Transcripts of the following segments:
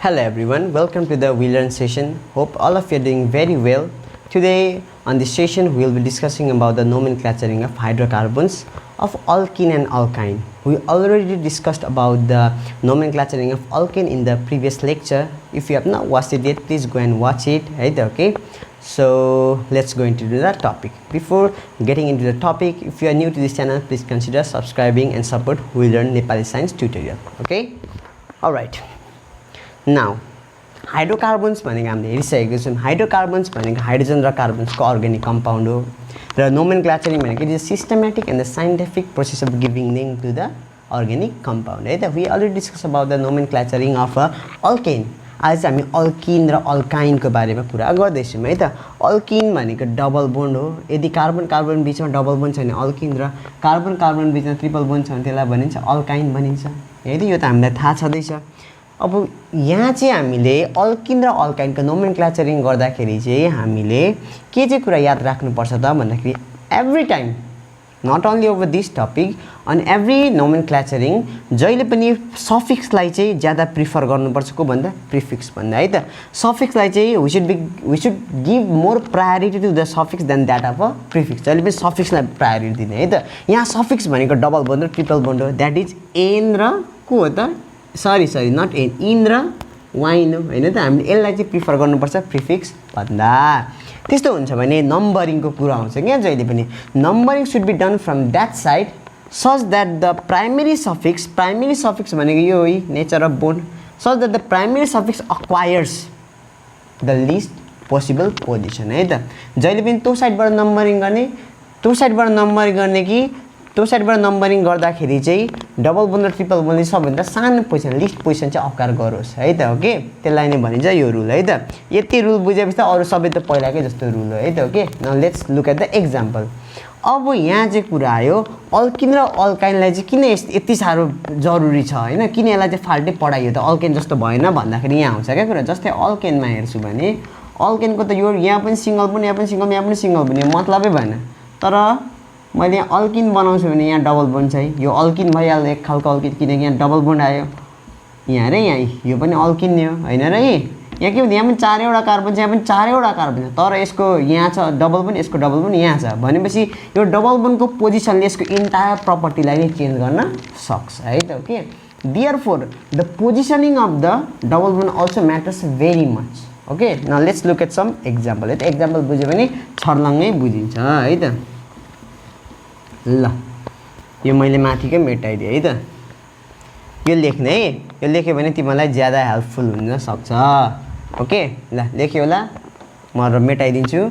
Hello everyone, welcome to the We Learn session. Hope all of you are doing very well. Today on this session we will be discussing about the nomenclaturing of hydrocarbons of alkene and alkyne. We already discussed about the nomenclaturing of alkene in the previous lecture. If you have not watched it yet, please go and watch it, right? Okay. So let's go into the topic. Before getting into the topic, if you are new to this channel, please consider subscribing and support We Learn Nepali Science tutorial. Okay. Alright. Now, hydrocarbons भनेको हामीले हेरिसकेको छौं. Hydrocarbons भनेको hydrogen र कार्बनको organic compound हो. र nomenclaturing भनेको it is systematic and the scientific process of giving name to the organic compound. है त we already discuss about the nomenclaturing of alkane. आज हामी अल्किन र अल्काइन को बारेमा कुरा गर्दै छौं है त. अल्किन भनेको डबल बोन्ड हो. यदि कार्बन कार्बन बीचमा डबल बोन्ड छ भने अल्किन र कार्बन कार्बन बीचमा ट्रिपल बोन्ड छ भने त्यसलाई भनिन्छ अल्काइन भनिन्छ. है त यो त हामीलाई थाहा छदैछ. अब यहाँ चाहिँ हामीले अल्किन र अल्काइनको नोमेनक्लेचरिङ गर्दाखेरि चाहिँ हामीले के चाहिँ कुरा याद राख्नुपर्छ त भन्दाखेरि every time not only over this topic on every nomenclaturing जहिले पनि सफिक्सलाई चाहिँ ज्यादा प्रिफर गर्नुपर्छ को भन्दा प्रिफिक्स भन्दा. है त सफिक्सलाई चाहिँ we should give more priority to the suffix than that of a prefix. जहिले पनि सफिक्सलाई प्रायोरिटी दिने. है त यहाँ सफिक्स भनेको डबल बोन्ड र ट्रिपल बोन्ड हो. द्याट इज एन र को हो त सरी नट एन इन र वाइन हो. हैन त हामीले यसलाई चाहिँ प्रिफर गर्नुपर्छ प्रिफिक्स भन्दा. त्यस्तो हुन्छ भने नम्बरिङको कुरा आउँछ क्या जहिले पनि. Numbering should be done from that side such that the primary suffix भनेको यो हो nature of bond such that the primary suffix acquires the least possible position. है त जहिले पनि त्यो साइडबाट नम्बरिङ गर्ने कि त्यो साइडबाट नम्बरिङ गर्दाखेरि चाहिँ डबल बोन्ड र ट्रिपल बोन्ड सबभन्दा सानो पोजिसन लिस्ट पोजिसन चाहिँ अकार गरोस्. है त ओके. त्यसलाई नै भनिन्छ यो रुल. है त यति रुल बुझेपछि त अरु सबै त पहिलाकै जस्तो रुल हो. है त okay. Now let's look at the example. अब यहाँ चाहिँ कुरा आयो अल्किन र अल्काइनलाई चाहिँ किन यति साह्रो जरुरी छ हैन, किन यसलाई चाहिँ फाल्टै पढाइयो त अल्केन जस्तो भएन भन्दाखेरि यहाँ आउँछ क्या कुरा. जस्तै अल्केनमा हेर्छु भने अल्केनको त यो यहाँ पनि सिंगल पनि यहाँ पनि सिंगल पनि मतलबै भएन. तर मैले यहाँ अल्किन बनाउँछु भने यहाँ डबल बोन्ड छ. यो अल्किन भइहाल्यो एक खालको अल्किन किनकि यहाँ डबल बोन्ड आयो. यहाँ र यहाँ यो पनि अल्किन नै हो हैन र. यहाँ के हुन्छ यहाँ पनि चारवटा कार्बन छ, यहाँ पनि चारवटा कार्बन छ. तर यसको यहाँ छ डबल बोन्ड, यसको डबल बोन्ड यहाँ छ भनेपछि यो डबल बोन्डको पोजिसनले यसको इन्टायर प्रपर्टीलाई नै चेन्ज गर्न सक्छ. है त okay. Therefore the positioning of the double bond also matters very much. Okay. Now let's look at some example. है त एक्जाम्पल बुझ्यो भने छर्लङ्गै बुझिन्छ. है त ल यो मैले माथिकै मेटाइदिएँ. है त यो लेख्ने है. यो लेख्यो भने तिमीलाई ज्यादा हेल्पफुल हुन सक्छ. ओके. ल लेख्यो होला म र मेटाइदिन्छु.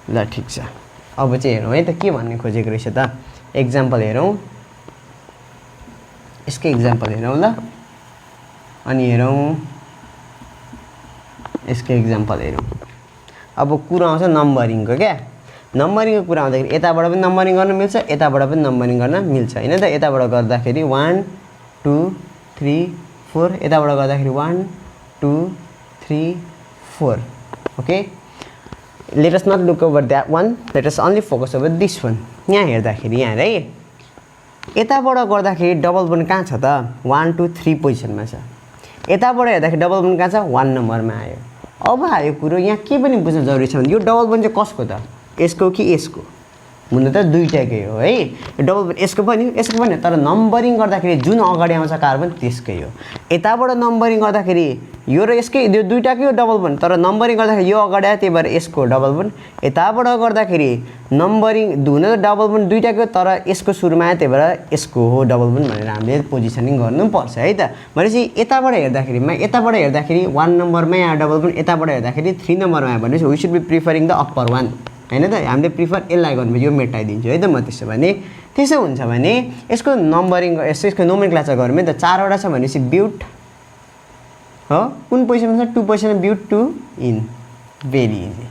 ल ठिक छ. अब चाहिँ हेरौँ है त के भन्ने खोजेको रहेछ त. एक्जाम्पल हेरौँ. यसको एक्जाम्पल हेरौँ ल. अनि हेरौँ यसको एक्जाम्पल हेरौँ. अब कुरा आउँछ नम्बरिङको क्या. नम्बरिङको कुरा आउँदाखेरि यताबाट पनि नम्बरिङ गर्न मिल्छ, यताबाट पनि नम्बरिङ गर्न मिल्छ. हैन त यताबाट गर्दाखेरि 1 2 3 4 यताबाट गर्दाखेरि 1 2 3 4. Okay. Let us not look over that one, let us only focus over this one. यहाँ हेर्दाखेरि यहाँ है यताबाट गर्दाखेरि डबल बोन्ड कहाँ छ त 1 2 3 पोजिसनमा छ. यताबाट हेर्दाखेरि डबल बोन्ड कहाँ छ 1 नम्बरमा आयो. अब आयो कुरो यहाँ के पनि बुझ्न जरुरी छ भने यो डबल बोन्ड चाहिँ कसको त यसको कि यसको हुन त दुईटैकै हो. है डबल बोन्ड यसको पनि तर नम्बरिङ गर्दाखेरि जुन अगाडि आउँछ कार्बन त्यसकै हो. यताबाट नम्बरिङ गर्दाखेरि यो र यसकै यो दुईटाकै हो डबल बोन्ड तर नम्बरिङ गर्दाखेरि यो अगाडि आयो त्यही भएर यसको डबल बोन्ड. यताबाट गर्दाखेरि नम्बरिङ हुन त डबल बोन्ड दुईटाकै तर यसको सुरुमा आयो त्यही भएर यसको हो डबल बोन्ड भनेर हामीले पोजिसनिङ गर्नुपर्छ. है त भनेपछि यताबाट हेर्दाखेरि 1 नम्बरमै आयो डबल बोन्ड, यताबाट हेर्दाखेरि 3 नम्बरमा आयो भनेपछि we should be preferring the upper one. हैन त हामीले प्रिफर यसलाई गर्नु यो मेटाइदिन्छु. है त म त्यसो हुन्छ भने यसको नम्बरिङ यसको नोमेनक्लेचर गरौँ है त. चारवटा छ भनेपछि ब्युट हो कुन पोजिसनमा छ 2 पोजिसनमा ब्युट 2 इन भेरी इजी.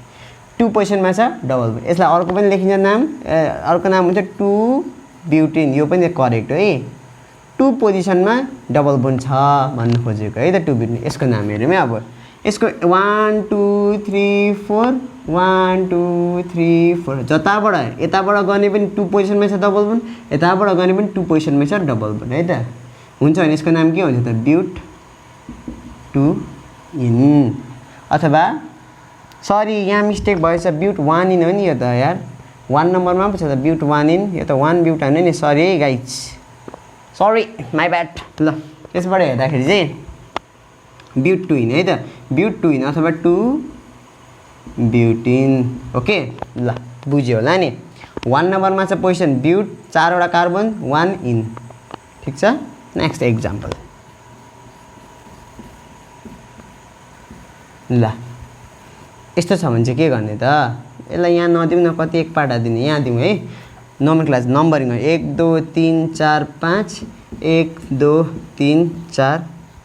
2 पोजिसनमा छ डबल बोन्ड. यसलाई अर्को पनि लेखिन्छ नाम. अर्को नाम हुन्छ 2 ब्युटिन. यो पनि करेक्ट हो है. 2 पोजिसनमा डबल बोन्ड छ भन्नु खोजेको. है त 2 ब्युटिन. यसको नाम हेरौँ है. अब यसको 1 2 3 4 1 2 3 4 यताबाट गर्ने पनि 2 पोजिसनमै छ डबल बोन्ड, यताबाट गर्ने पनि 2 पोजिसनमै छ डबल बोन्ड. है त हुन्छ भने यसको नाम के हुन्छ त ब्युट टु इन अथवा सरी यहाँ मिस्टेक भएछ ब्युट 1 इन हो नि यो त यार 1 नम्बरमा पो छ त ब्युट 1 इन यो त 1 ब्युट होइन नि सरी है गाइज सरी माई ब्याड ल यसबाट हेर्दाखेरि चाहिँ ब्युट टु इन है त ब्युट टु इन अथवा टु ब्युटिन ओके ल बुझ्यो होला नि 1 नम्बरमा छ पोजिसन ब्युट 4 वटा कार्बन 1 इन ठिक छ नेक्स्ट एक्जाम्पल ल यस्तो छ भने चाहिँ के गर्ने त यसलाई यहाँ नदिउँ न कति एक पाटा दिने यहाँ दिउँ है नोमेनक्लेचर नम्बरिङ 1 2 3 4 5 1 2 3 4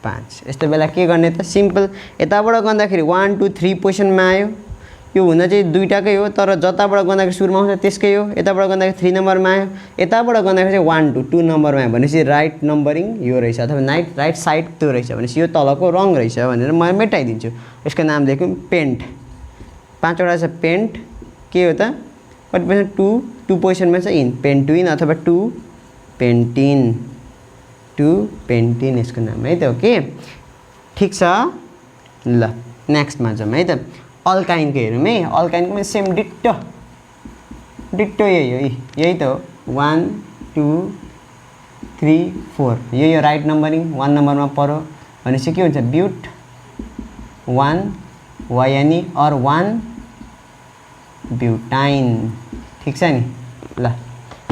5 यस्तो बेला के गर्ने त सिम्पल यताबाट गर्दाखेरि 1 2 3 पोजिसनमा आयो यो हुन चाहिँ दुईटाकै हो तर जताबाट गर्दाखेरि सुरुमा आउँछ त्यसकै हो यताबाट गर्दाखेरि 3 नम्बरमा आयो यताबाट गर्दाखेरि चाहिँ 1 2 2 नम्बरमा आयो भनेपछि राइट नम्बरिङ यो रहेछ अथवा राइट साइड त्यो रहेछ भनेपछि यो तलको रङ रहेछ भनेर म मेटाइदिन्छु यसको नाम लेखौँ पेन्ट 5 वटा छ पेन्ट के हो त कति पोजिसन 2 पोजिसनमा छ इन पेन्ट टु इन अथवा टु पेन्टिन यसको नाम है त ओके ठिक छ ल नेक्स्टमा जाउँ है त अल्काइनको हेरौँ है अल्काइनको पनि सेम डिट्टो यही हो यही त हो 1 2 3 4 यो राइट नम्बरिङ 1 नम्बरमा पऱ्यो भनेपछि के हुन्छ ब्युट 1 वायानी अर 1 ब्युटाइन ठिक छ नि ल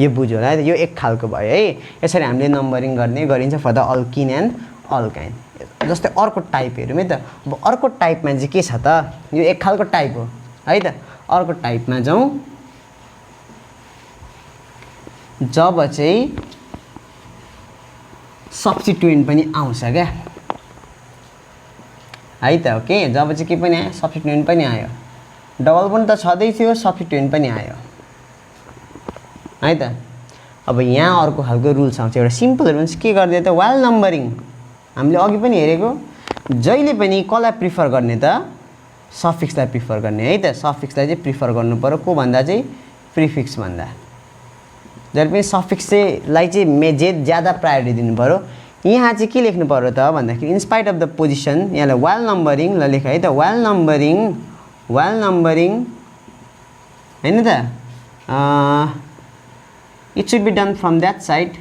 यो बुझ्यो होला यो एक खालको भयो है यसरी हामीले नम्बरिङ गरिन्छ for the alkene and alkyne जस्तै अर्को टाइप हेरौँ है त अब अर्को टाइपमा चाहिँ के छ त यो एक खालको टाइप हो है त अर्को टाइपमा जाउँ जब चाहिँ सब्स्टिट्युएन्ट पनि आउँछ क्या है त ओके जब चाहिँ के पनि आयो सब्स्टिट्युएन्ट पनि आयो डबल पनि त छँदै थियो सब्स्टिट्युएन्ट पनि आयो है त अब यहाँ अर्को खालको रुल्स आउँछ एउटा सिम्पल रुल्स के गर्दै त वाइल नम्बरिङ हामीले अघि पनि हेरेको जहिले पनि कसलाई प्रिफर गर्ने त सफिक्सलाई प्रिफर गर्ने है त सफिक्सलाई चाहिँ प्रिफर गर्नु पर्यो को भन्दा चाहिँ प्रिफिक्स भन्दा जहिले पनि सफिक्स चाहिँ ज्यादा प्रायोरिटी दिनु पर्यो यहाँ चाहिँ के लेख्नु पर्यो त भन्दाखेरि इन्स्पाइट अफ द पोजिसन यहाँलाई वाइल नम्बरिङ ल लेख है त वाइल नम्बरिङ हैन त it should be done from that side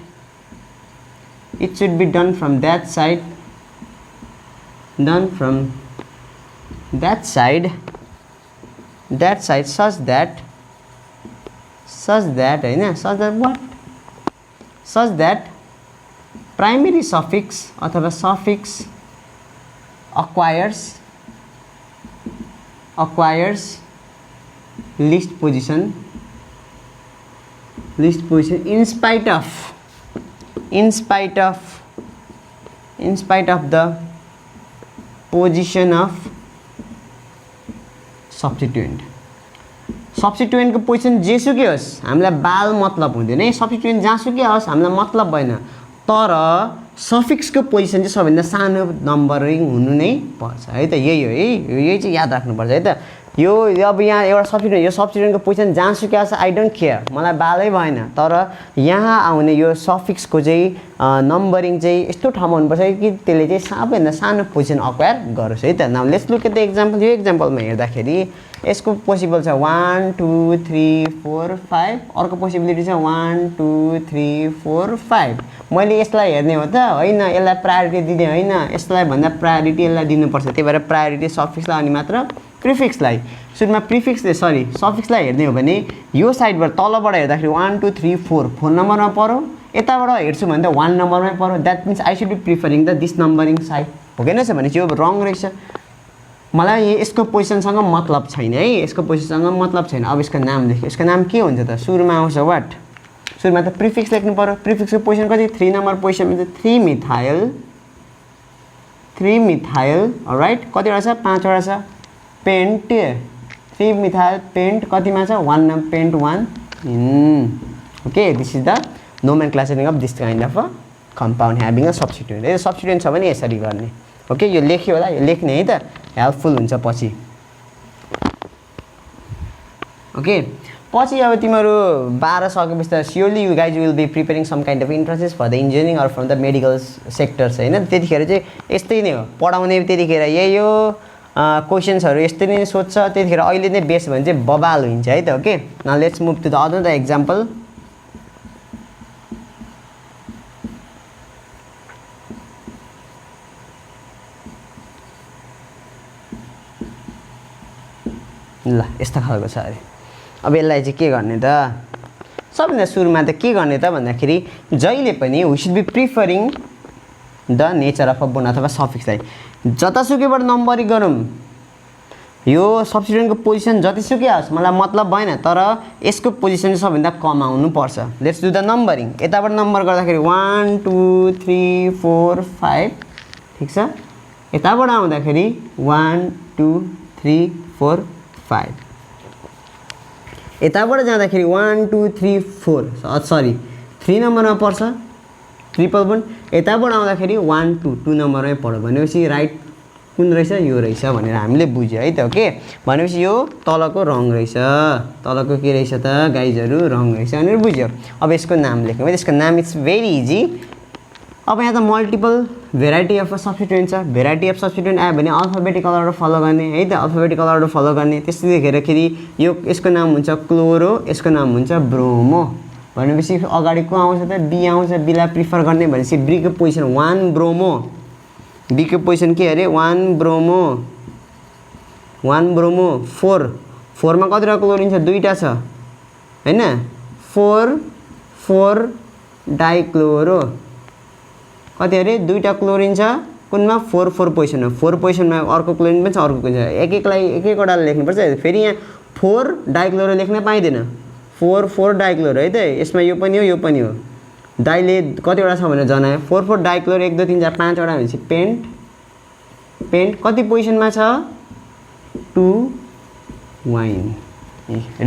done from that side such that हैन such that primary suffix अथवा suffix acquires least position in spite of the position of सब्स्टिट्युएन्ट को position जेसुकै होस् हामीलाई बाल मतलब हुँदैन है सब्स्टिट्युएन्ट जहाँसुकै होस् हामीलाई मतलब भएन तर सफिक्सको पोजिसन चाहिँ सबैभन्दा सानो नम्बरिङ हुनु नै पर्छ है त यही हो है यही चाहिँ याद राख्नुपर्छ है त यो अब यहाँ एउटा सब्स्टिट्युएन्टको पोजिसन जहाँसुकै होस् आई डोन्ट केयर मलाई बालै भएन तर यहाँ आउने यो सफिक्सको चाहिँ नम्बरिङ चाहिँ यस्तो ठाउँमा हुनुपर्छ कि त्यसले चाहिँ सबैभन्दा सानो पोजिसन अक्वायर गरोस् है त now let's look at the example यो एक्जाम्पलमा हेर्दाखेरि यसको पोसिबल छ 1 2 3 4 5 अर्को पोसिबिलिटी छ 1 2 3 4 5 मैले यसलाई हेर्ने हो त होइन यसलाई प्रायोरिटी दिने होइन यसलाई भन्दा प्रायोरिटी यसलाई दिनुपर्छ त्यही भएर प्रायोरिटी सफिक्सलाई अनि मात्र प्रिफिक्सलाई सुरुमा सफिक्सलाई हेर्ने हो भने यो साइडबाट तलबाट हेर्दाखेरि 1 2 3 4 4 नम्बरमा पऱ्यो यताबाट हेर्छु भने त 1 नम्बरमै पऱ्यो that means I should be preferring the this numbering side हो कि छ भने चाहिँ यो रङ रहेछ मलाई यसको पोजिसनसँग मतलब छैन है यसको पोजिसनसँग मतलब छैन अब यसको नाम लेख्यो यसको नाम के हुन्छ त सुरुमा आउँछ वाट सुरुमा त प्रिफिक्स लेख्नु पर्यो प्रिफिक्सको पोजिसन कति 3 नम्बर पोजिसनमा चाहिँ 3 मिथाइल अलराइट कतिवटा छ 5 वटा छ पेन्ट 3 मिथाइल पेन्ट कतिमा छ 1 pent 1 okay this is the nomenclaturing of this kind of a compound having a substituent यो सब्स्टिट्युएन्ट छ भने यसरी गर्ने ओके यो लेख्यो होला यो लेख्ने है त हेल्पफुल हुन्छ पछि ओके पछि अब तिमीहरू 12 सकेपछि त surely you guys will be preparing some kind of entrances for the engineering or from the medical sectors होइन त्यतिखेर चाहिँ यस्तै नै हो पढाउने त्यतिखेर यही हो क्वेसन्सहरू यस्तै नै सोध्छ त्यतिखेर अहिले नै बेस भने चाहिँ बबाल हुन्छ है त okay now let's move to the other the example ल यस्तो खालको छ अरे अब यसलाई चाहिँ के गर्ने त सबभन्दा सुरुमा त के गर्ने त भन्दाखेरि जहिले पनि we should be preferring the nature of a bond अथवा सफिक्सलाई जतासुकैबाट नम्बरिङ गरौँ यो सब्स्टिट्युएन्टको पोजिसन जतिसुकै आओस् मलाई मतलब भएन तर यसको पोजिसन सबभन्दा कम आउनुपर्छ लेट्स डु द नम्बरिङ यताबाट नम्बर गर्दाखेरि 1 2 3 4 5 ठिक छ यताबाट आउँदाखेरि 1 2 3 4 5 यताबाट जाँदाखेरि 1 2 3 4 सरी 3 नम्बरमा पर्छ 111 यताबाट आउँदाखेरि 1 2 2 नम्बरमै पढ्यो भनेपछि राइट कुन रहेछ यो रहेछ भनेर हामीले बुझ्यो है त ओके भनेपछि यो तलको रङ रहेछ तलको के रहेछ त गाइजहरू रङ रहेछ भनेर बुझ्यो अब यसको नाम लेख्नु है यसको नाम इट्स भेरी इजी अब यहाँ त मल्टिपल भेराइटी अफ सब्स्टिट्युएन्ट छ भेराइटी अफ सब्स्टिट्युएन्ट आयो भने अल्फाबेटिकल अर्डर फलो गर्ने है त अल्फाबेटिकल अर्डर फलो गर्ने त्यस्तै देखेरखेरि यो यसको नाम हुन्छ क्लोरो यसको नाम हुन्छ ब्रोमो भनेपछि अगाडि को आउँछ त बी आउँछ बीलाई प्रिफर गर्ने भनेपछि बीको पोजिसन 1 ब्रोमो बीको पोजिसन के अरे 1 ब्रोमो 4 4मा कतिवटा क्लोरिन छ दुईटा छ हैन 4 4 डाइक्लोरो कति अरे दुईटा क्लोरिन छ कुनमा 4 4 पोजिसनमा 4 पोजिसनमा अर्को क्लोरिन पनि छ अर्को पनि छ एक एकवटा लेख्नुपर्छ फेरि यहाँ 4 डाइक्लोरो लेख्न पाइँदैन 4 4 डाइक्लोरो है त यसमा यो पनि हो डाइले कतिवटा छ भनेर जनायो 4 4 डाइक्लोरो 1 2 3 4 5 वटा भनेपछि पेन्ट कति पोजिसनमा छ 2 वाइन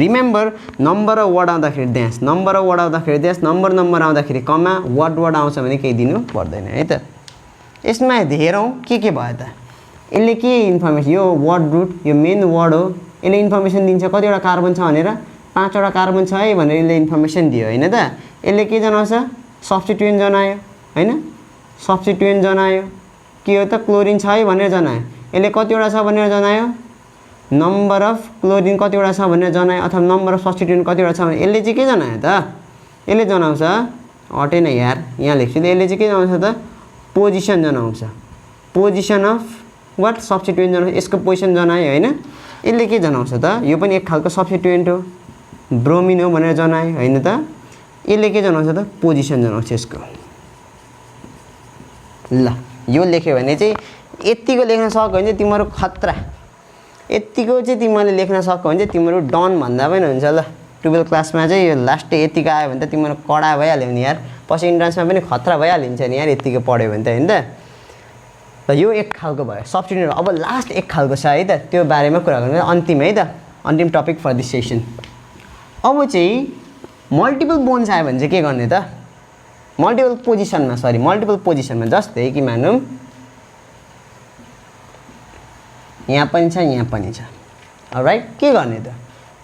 रिमेम्बर नम्बर र वर्ड आउँदाखेरि ड्यास नम्बर र वर्ड आउँदाखेरि ड्यास नम्बर आउँदाखेरि कमा वर्ड आउँछ भने केही दिनु पर्दैन है त यसमा हेरौँ के भयो त यसले के इन्फर्मेसन यो वर्ड रुट यो मेन वर्ड हो यसले इन्फर्मेसन दिन्छ कतिवटा कार्बन छ भनेर 5 वटा कार्बन छ है भनेर यसले इन्फर्मेसन दियो हैन त यसले के जनाउँछ सब्स्टिट्युएन्ट जनायो हैन सब्स्टिट्युएन्ट जनायो के हो त क्लोरिन छ है भनेर जनायो यसले कतिवटा छ भनेर जनायो नम्बर अफ क्लोरिन कतिवटा छ भनेर जनायो अथवा नम्बर अफ सब्स्टिट्युएन्ट कतिवटा छ भने यसले चाहिँ के जनायो त यसले जनाउँछ अटेन यार यहाँ लेख्छु यसले चाहिँ के जनाउँछ त पोजिसन जनाउँछ पोजिसन अफ वाट सब्स्टिट्युएन्ट जनाउँछ यसको पोजिसन जनायो हैन यसले के जनाउँछ त यो पनि एक खालको सब्स्टिट्युएन्ट हो ब्रोमिन हो भनेर जनायो हैन त यसले के जनाउँछ त पोजिसन जनाउँछ यसको ल यो लेख्यो भने चाहिँ यतिको लेख्न सक्यो भने चाहिँ तिम्रो खतरा यतिको चाहिँ तिमीले लेख्न सक्यो भने चाहिँ तिम्रो डन भन्दा पनि हुन्छ ल 12 क्लासमा चाहिँ यो लास्ट यतिको आयो भने त तिम्रो कडा भइहाल्यो नि यार पछि इन्ट्रान्समा पनि खतरा भइहालिन्छ नि यार यतिको पढ्यो भने त हैन त यो एक खालको भयो सब्स्टिट्युएन्ट अब लास्ट एक खालको छ है त त्यो बारेमा कुरा गर्नु अन्तिम है त अन्तिम टपिक फर दिस सेसन अब चाहिँ मल्टिपल बोन्स आयो भने चाहिँ के गर्ने त मल्टिपल पोजिसनमा जस्तै कि मानौँ यहाँ पनि छ अलराइट के गर्ने त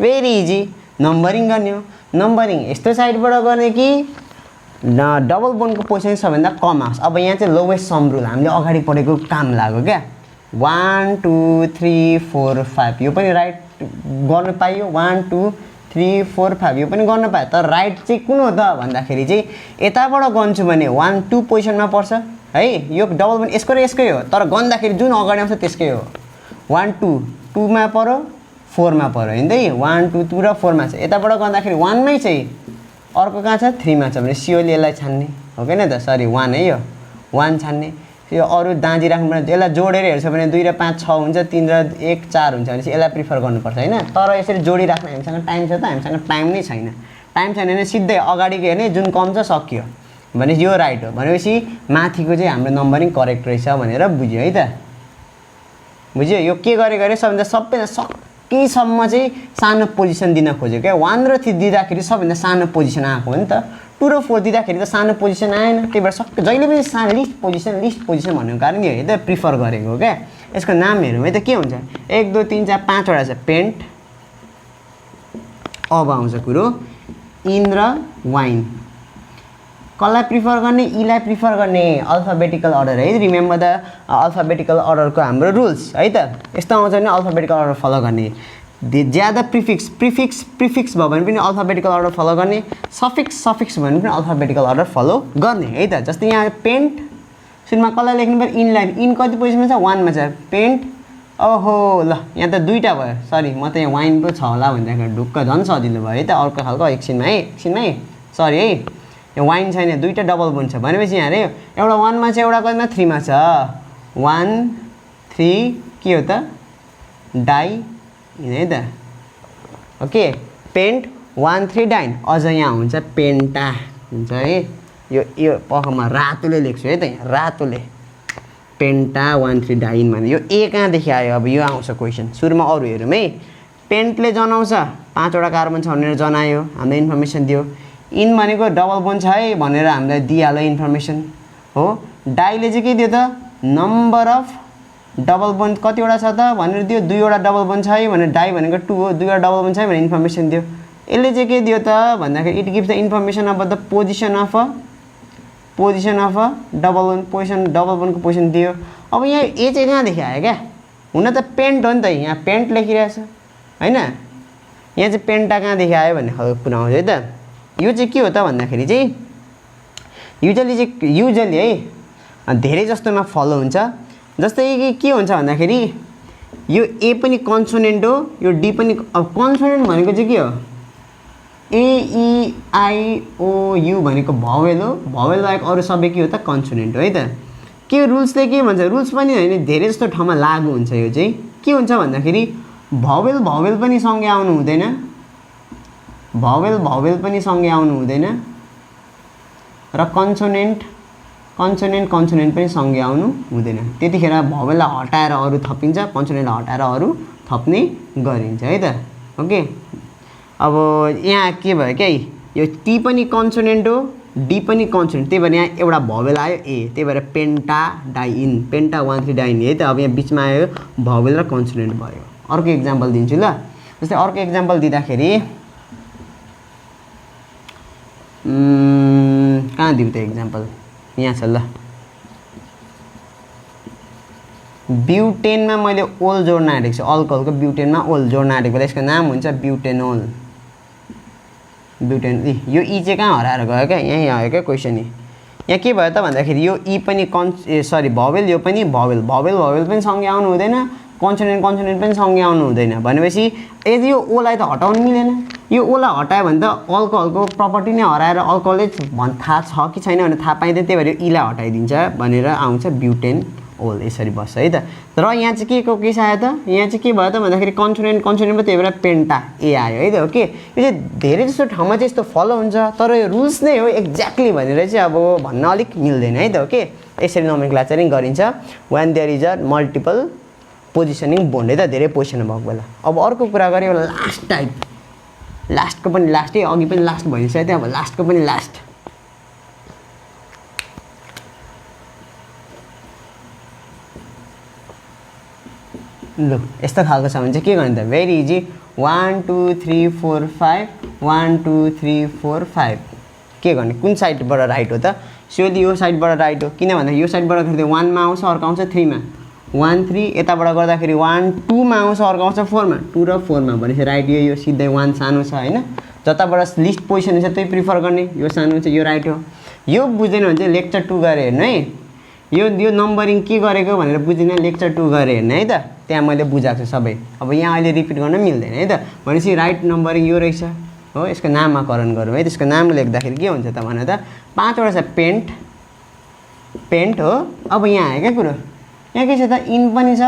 भेरी इजी नम्बरिङ गर्ने हो नम्बरिङ यस्तो साइडबाट गर्ने कि डबल बोनको पोजिसन सबभन्दा कम आओस् अब यहाँ चाहिँ लोवेस्ट सम रुल हामीले अगाडि पढेको काम लाग्यो क्या 1 2 3 4 5 यो पनि राइट गर्न पाइयो 1 2 3 4 5 यो पनि गर्न पायो तर राइट चाहिँ कुन हो त भन्दाखेरि चाहिँ यताबाट गन्छु भने 1 2 पोजिसनमा पर्छ है यो डबल बोन यसको र यसकै हो तर गन्दाखेरि जुन अगाडि आउँछ त्यसकै हो 1 2 2 मा पर्यो 4 मा पर्यो हैन त 1 2 2 र 4 मा छ यताबाट गर्दाखेरि 1 मै चाहिँ अर्को कहाँ छ 3 मा छ भने सिओली यसलाई छान्ने हो हैन त सरी 1 है यो 1 छान्ने यो अरु दाँजी राख्नु पर्छ यसलाई जोडेर हेर्छ भने 2 र 5 6 हुन्छ 3 र 1 4 हुन्छ भने यसलाई प्रिफर गर्नुपर्छ हैन तर यसरी जोडी राख्न हामीसँग टाइम छ त हामीसँग टाइम नै छैन टाइम छैन भने सिधै अगाडिको हेर्ने जुन कम छ सकियो भने यो राइट हो भनेपछि माथिको चाहिँ हाम्रो नम्बरिङ करेक्ट रहेछ भनेर बुझ्यो है त बुझ्यो यो के गरे सबभन्दा सबैभन्दा सकेसम्म चाहिँ सानो पोजिसन दिन खोज्यो क्या 1 र 3 दिँदाखेरि सबभन्दा सानो पोजिसन आएको हो नि त 2 र 4 दिँदाखेरि त सानो पोजिसन आएन त्यही भएर सबै जहिले पनि सानो लिस्ट पोजिसन भन्नुको कारण यो है त प्रिफर गरेको हो क्या यसको नाम हेरौँ है त के हुन्छ 1 2 3 4 5 वटा छ पेन्ट अब आउँछ कुरो इन र वाइन कसलाई प्रिफर गर्ने इलाई प्रिफर गर्ने अल्फाबेटिकल अर्डर है रिमेम्बर द अल्फाबेटिकल अर्डरको हाम्रो रुल्स है त यस्तो आउँछ भने अल्फाबेटिकल अर्डर फलो गर्ने ज्यादा प्रिफिक्स भयो भने पनि अल्फाबेटिकल अर्डर फलो गर्ने सफिक्स भयो भने पनि अल्फाबेटिकल अर्डर फलो गर्ने है त जस्तै यहाँ पेन्ट सुरुमा कसलाई लेख्नु पर्यो इनलाई इन कति पोजिसनमा छ 1 मा छ पेन्ट ओहो ल यहाँ त दुईटा भयो सरी म त यहाँ वाइन पो छ होला भन्दाखेरि ढुक्क झन् सजिलो भयो है त अर्को खालको एकछिनमै सरी है यहाँ वाइन छैन दुईटा डबल बोन छ भनेपछि यहाँ अरे एउटा 1 मा छ एउटा कतिमा 3 मा छ 1 3 के हो त डाइ है त ओके पेन्ट 1 3 डाइन अझ यहाँ हुन्छ पेन्टा हुन्छ है यो पखमा रातोले लेख्छु है त यहाँ रातोले पेन्टा 1 3 डाइन भने यो ए कहाँदेखि आयो अब यो आउँछ क्वेसन सुरुमा अरू हेरौँ है पेन्टले जनाउँछ 5 वटा कार्बन छ भनेर जनायो हामीलाई इन्फर्मेसन दियो इन भनेको डबल बोन छ है भनेर हामीलाई दिइहाल्यो इन्फर्मेसन हो डाइले चाहिँ के दियो त नम्बर अफ डबल बोन कतिवटा छ त भनेर दियो 2 वटा डबल बोन छ है भनेर डाइ भनेको 2 हो 2 वटा डबल बोन छ भनेर इन्फर्मेसन दियो यसले चाहिँ के दियो त भन्दाखेरि it gives the information about the position of a double बोनको पोजिसन दियो अब यहाँ ए चाहिँ कहाँदेखि आयो क्या हुन त पेन्ट हो नि त यहाँ पेन्ट लेखिरहेछ हैन यहाँ चाहिँ पेन्टा कहाँदेखि आयो भन्ने खालको कुरा आउँछ है त यो चाहिँ के हो त भन्दाखेरि चाहिँ युजली है धेरै जस्तोमा फलो हुन्छ जस्तै कि के हुन्छ भन्दाखेरि यो ए पनि कन्सोनेन्ट हो यो डी पनि अब कन्सोनेन्ट भनेको चाहिँ के हो AEIOU भनेको भवेल हो भवेल बाहेक अरू सबै के हो त कन्सोनेन्ट हो है त के रुल्सले के भन्छ रुल्स पनि हैन धेरै जस्तो ठाउँमा लागु हुन्छ यो चाहिँ के हुन्छ भन्दाखेरि भवेल पनि सँगै आउनु हुँदैन भवेल पनि सँगै आउनु हुँदैन र कन्सोनेन्ट पनि सँगै आउनु हुँदैन त्यतिखेर भवेललाई हटाएर अरू थपिन्छ कन्सोनेन्टलाई हटाएर अरू थप्ने गरिन्छ है त ओके अब यहाँ के भयो क्या यो टी पनि कन्सोनेन्ट हो डी पनि कन्सोनेन्ट त्यही भएर यहाँ एउटा भवेल आयो ए त्यही भएर पेन्टा 1 3 डाइन है त अब यहाँ बिचमा आयो भवेल र कन्सोनेन्ट भयो अर्को इक्जाम्पल दिन्छु ल जस्तै अर्को इक्जाम्पल दिँदाखेरि कहाँ दिउँ त इक्जाम्पल यहाँ छ ल ब्युटेनमा मैले ओल जोड्न आँटेको छु अल्कोहलको ब्युटेनमा ओल जोड्न आँटेको बेला यसको नाम हुन्छ ब्युटेनोल यो ई चाहिँ कहाँ हराएर गयो क्या यहीँ आयो क्या क्वेसन यहाँ के भयो त भन्दाखेरि यो ई पनि भवेल यो पनि भवेल पनि सँगै आउनु हुँदैन कन्सोनेन्ट पनि सँगै आउनु हुँदैन भनेपछि यदि यो ओलाई त हटाउनु मिलेन यो ओलाई हटायो भने त अल्कोहलको प्रपर्टी नै हराएर अल्कोहलै थाहा छ कि छैन भनेर थाहा पाइँदैन त्यही भएर इलाई हटाइदिन्छ भनेर आउँछ ब्युटेन ओल यसरी बस्छ है त र यहाँ चाहिँ के को केस आयो त यहाँ चाहिँ के भयो त भन्दाखेरि कन्सोनेन्ट पनि त्यही भएर पेन्टा ए आयो है त ओके यो चाहिँ धेरै जस्तो ठाउँमा चाहिँ यस्तो फलो हुन्छ तर यो रुल्स नै हो एक्ज्याक्टली भनेर चाहिँ अब भन्न अलिक मिल्दैन है त ओके यसरी नोमेनक्लेचरिङ गरिन्छ when there is a multiple positioning bond है त धेरै पोजिसन भएको बेला अब अर्को कुरा गऱ्यो लास्ट टाइप लास्टको पनि लास्ट है अघि पनि लास्ट भइसक्यो त्यहाँ अब लास्टको पनि लास्ट लु यस्तो खालको छ भने चाहिँ के गर्ने त भेरी इजी 1 2 3 4 5 1 2 3 4 5 के गर्ने कुन साइडबाट राइट हो त स्योली यो साइडबाट राइट हो किन भन्दा यो साइडबाट गर्दा 1 मा आउँछ अर्को आउँछ 3 मा 1 3 यताबाट गर्दाखेरि 1 2 मा आउँछ अर्को आउँछ 4 मा 2 र 4 मा भनेपछि राइट यो सिधै 1 सानो छ हैन जताबाट लिस्ट पोजिसन हुन्छ त्यही प्रिफर गर्ने यो सानो छ यो राइट हो यो बुझ्दैन भने चाहिँ लेक्चर 2 गरे हेर्नु है यो नम्बरिङ के गरेको भनेर बुझिन लेक्चर 2 गरे हेर्नु है त त्यहाँ मैले बुझाएको छु सबै अब यहाँ अहिले रिपिट गर्न मिल्दैन है त भनेपछि राइट नम्बरिङ यो रहेछ हो यसको नामकरण गरौँ है त्यसको नाम लेख्दाखेरि के हुन्छ त भने त 5 वटा छ पेन्ट हो अब यहाँ आयो क्या कुरो यहाँ के छ त इन पनि छ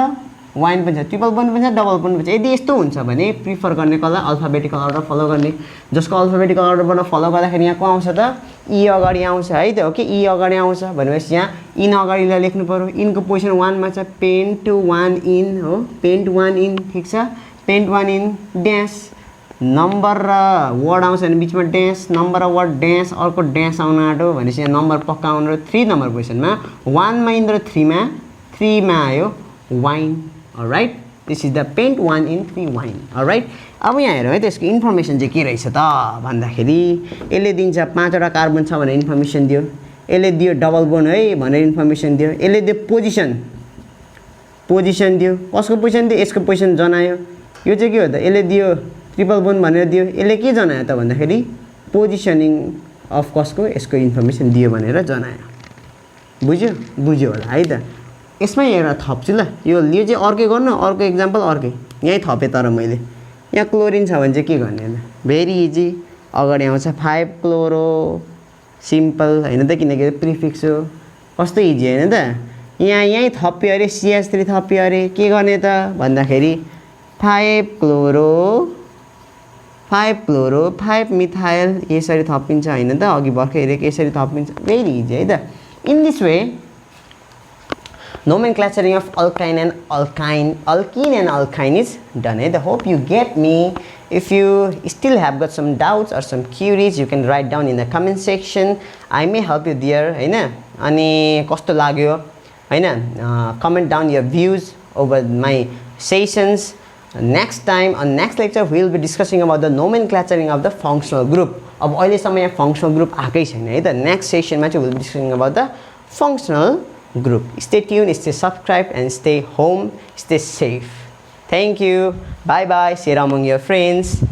वाइन पनि छ ट्रिपल बोन पनि छ डबल बोन पनि छ यदि यस्तो हुन्छ भने प्रिफर गर्ने कसलाई अल्फाबेटिकल अर्डर फलो गर्ने जसको अल्फाबेटिकल अर्डरबाट फलो गर्दाखेरि यहाँ को आउँछ त ई अगाडि आउँछ है त ओके ई अगाडि आउँछ भनेपछि यहाँ इन अगाडिलाई लेख्नु पर्यो इनको पोजिसन 1 मा छ पेन्ट 1 इन हो पेन्ट 1 इन ठिक छ पेन्ट 1 इन ड्यास नम्बर र वर्ड आउँछ भने बिचमा ड्यास नम्बर र वर्ड ड्यास अर्को ड्यास आउन आँट्यो भनेपछि यहाँ नम्बर पक्का आउनु 3 नम्बर पोजिसनमा 1 मा इन र 3 मा आयो yne alright this is the pent 1 in 3 yne alright अब यहाँ हेरौँ है त्यसको इन्फर्मेसन चाहिँ के रहेछ त भन्दाखेरि यसले दिन्छ 5वटा कार्बन छ भनेर इन्फर्मेसन दियो यसले दियो डबल बोन्ड है भनेर इन्फर्मेसन दियो यसले दियो पोजिसन दियो कसको पोजिसन दियो यसको पोजिसन जनायो यो चाहिँ के हो त यसले दियो ट्रिपल बोन्ड भनेर दियो यसले के जनायो त भन्दाखेरि पोजिसनिङ अफ कसको यसको इन्फर्मेसन दियो भनेर जनायो बुझ्यो होला है त यसमै एउटा थप्छु ल यो चाहिँ अर्कै गर्नु अर्को एक्जाम्पल अर्कै यहीँ थपेँ तर मैले यहाँ क्लोरिन छ भने चाहिँ के गर्ने त भेरी इजी अगाडि आउँछ 5 क्लोरो सिम्पल होइन त किनकि प्रिफिक्स हो कस्तो इजी होइन त यहीँ थप्यो अरे CH3 थप्यो अरे के गर्ने त भन्दाखेरि 5 क्लोरो 5 मिथाइल यसरी थपिन्छ होइन त अघि भर्खर हेरेको यसरी थपिन्छ भेरी इजी है त in this way nomenclaturing of alkyne and alkene and alkyne is done. I hope you get me. If you still have got some doubts or some queries, you can write down in the comment section. I may help you there. Ani kasto lagyo comment down your views over my sessions. Next time on next lecture we will be discussing about the nomenclaturing of the functional group. अब अहिले समय functional group आकै छैन है त next session मा चाहिँ we will be discussing about the functional group. Stay tuned, stay subscribed and stay home, stay safe. Thank you. Bye bye. Share among your friends.